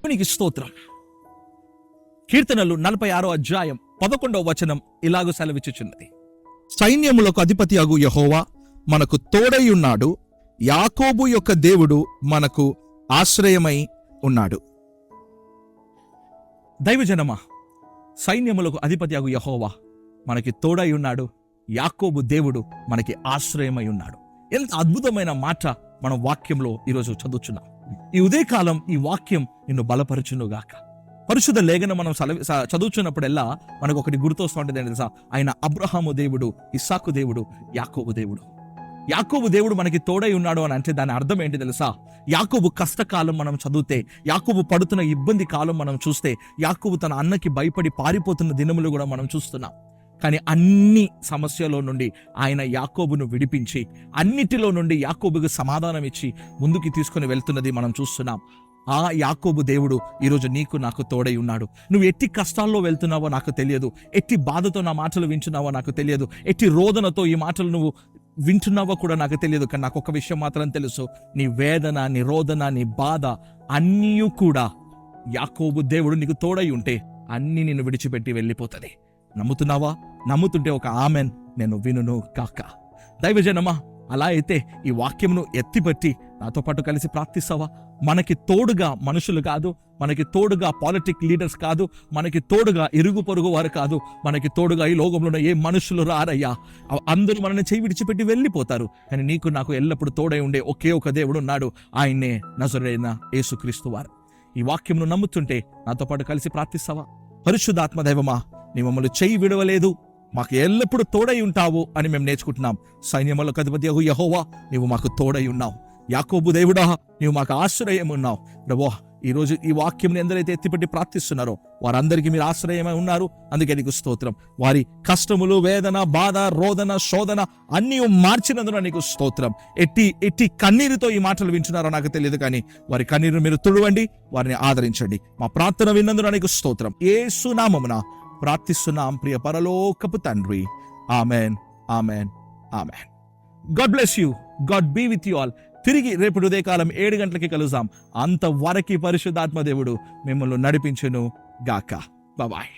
దేవునికి స్తోత్రం. కీర్తనలు 46వ అధ్యాయం 11వ వచనం ఇలాగూ సెలవిచ్చుచున్నది: సైన్యములకు అధిపతి అగు యెహోవా మనకు తోడై ఉన్నాడు, యాకోబు యొక్క దేవుడు మనకు ఆశ్రయమై ఉన్నాడు. దైవజనమా, సైన్యములకు అధిపతి అగు యెహోవా మనకి తోడై ఉన్నాడు, యాకోబు దేవుడు మనకి ఆశ్రయమై ఉన్నాడు. ఎంత అద్భుతమైన మాట మనం వాక్యంలో ఈరోజు చదువుచున్నాం. ఈ ఉదయకాలం ఈ వాక్యం నిన్ను బలపరచునుగాక. పరిశుద్ధ లేఖనం మనం చదువుచున్నప్పుడల్లా మనకు ఒకటి గుర్తొస్తుంటుంది, తెలుసా? ఆయన అబ్రహాము దేవుడు, ఇస్సాకు దేవుడు, యాకోబు దేవుడు. యాకోబు దేవుడు మనకి తోడై ఉన్నాడు అని అంటే దాని అర్థం ఏంటి తెలుసా? యాకోబు కష్టకాలం మనం చదివితే, యాకోబు పడుతున్న ఇబ్బంది కాలం మనం చూస్తే, యాకోబు తన అన్నకి భయపడి పారిపోతున్న దినములు కూడా మనం చూస్తున్నాం. కానీ అన్ని సమస్యలో నుండి ఆయన యాకోబును విడిపించి, అన్నిటిలో నుండి యాకోబుకు సమాధానం ఇచ్చి ముందుకు తీసుకొని వెళ్తున్నది మనం చూస్తున్నాం. ఆ యాకోబు దేవుడు ఈరోజు నీకు నాకు తోడై ఉన్నాడు. నువ్వు ఎట్టి కష్టాల్లో వెళ్తున్నావో నాకు తెలియదు, ఎట్టి బాధతో నా మాటలు వింటున్నావో నాకు తెలియదు, ఎట్టి రోదనతో ఈ మాటలు నువ్వు వింటున్నావో కూడా నాకు తెలియదు. కానీ నాకు ఒక విషయం మాత్రం తెలుసు, నీ వేదన, నీ రోదన, నీ బాధ అన్నీ కూడా యాకోబు దేవుడు నీకు తోడై ఉంటే అన్నీ నిన్ను విడిచిపెట్టి వెళ్ళిపోతుంది. నమ్ముతున్నావా? నమ్ముతుంటే ఒక ఆమెన్ నేను వినును కాక. దైవజనమా, అలా అయితే ఈ వాక్యమును ఎత్తిపట్టి నాతో పాటు కలిసి ప్రార్థిస్తావా? మనకి తోడుగా మనుషులు కాదు, మనకి తోడుగా పాలిటిక్ లీడర్స్ కాదు, మనకి తోడుగా ఇరుగు పొరుగు వారు కాదు, మనకి తోడుగా ఈ లోకంలో ఉన్న ఏ మనుషులు రారయ్యా. అందరూ మనల్ని చేయి విడిచిపెట్టి వెళ్ళిపోతారు. కానీ నీకు నాకు ఎల్లప్పుడూ తోడై ఉండే ఒకే ఒక దేవుడు ఉన్నాడు, ఆయన్నే నజరేయుడైన యేసుక్రీస్తు వారు. ఈ వాక్యమును నమ్ముతుంటే నాతో పాటు కలిసి ప్రార్థిస్తావా? పరిశుద్ధాత్మ దైవమా, నీ మమ్మల్ని చేయి విడవలేదు, మాకు ఎల్లప్పుడూ తోడై ఉంటావు అని మేము నేర్చుకుంటున్నాం. సైన్యములకు అధిపతి యెహోవా నీవు మాకు తోడై ఉన్నావు. యాకోబు దేవుడా నీవు మాకు ఆశ్రయం ఉన్నావు. ప్రభువా, ఈరోజు ఈ వాక్యం ఎందరైతే ఎత్తిపెట్టి ప్రార్థిస్తున్నారో వారందరికీ మీరు ఆశ్రయమై ఉన్నారు. అందుకే నీకు స్తోత్రం. వారి కష్టములు, వేదన, బాధ, రోదన, శోధన అన్నీ మార్చినందున నీకు స్తోత్రం. ఎట్టి కన్నీరుతో ఈ మాటలు వింటున్నారో నాకు తెలియదు, కానీ వారి కన్నీరు మీరు తుడవండి, వారిని ఆదరించండి. మా ప్రార్థన విన్నందున నీకు స్తోత్రం. యేసు నామమున ప్రార్థిస్తున్నాం ప్రియ పరలోకపు తండ్రి. Amen, amen, amen. God bless you. God be with you all. తిరిగి రేపు ఉదయకాలం 7 గంటలకి కలుద్దాం. అంతవరకు పరిశుద్ధాత్మ దేవుడు మిమ్మల్ని నడిపించును గాక. బాయ్.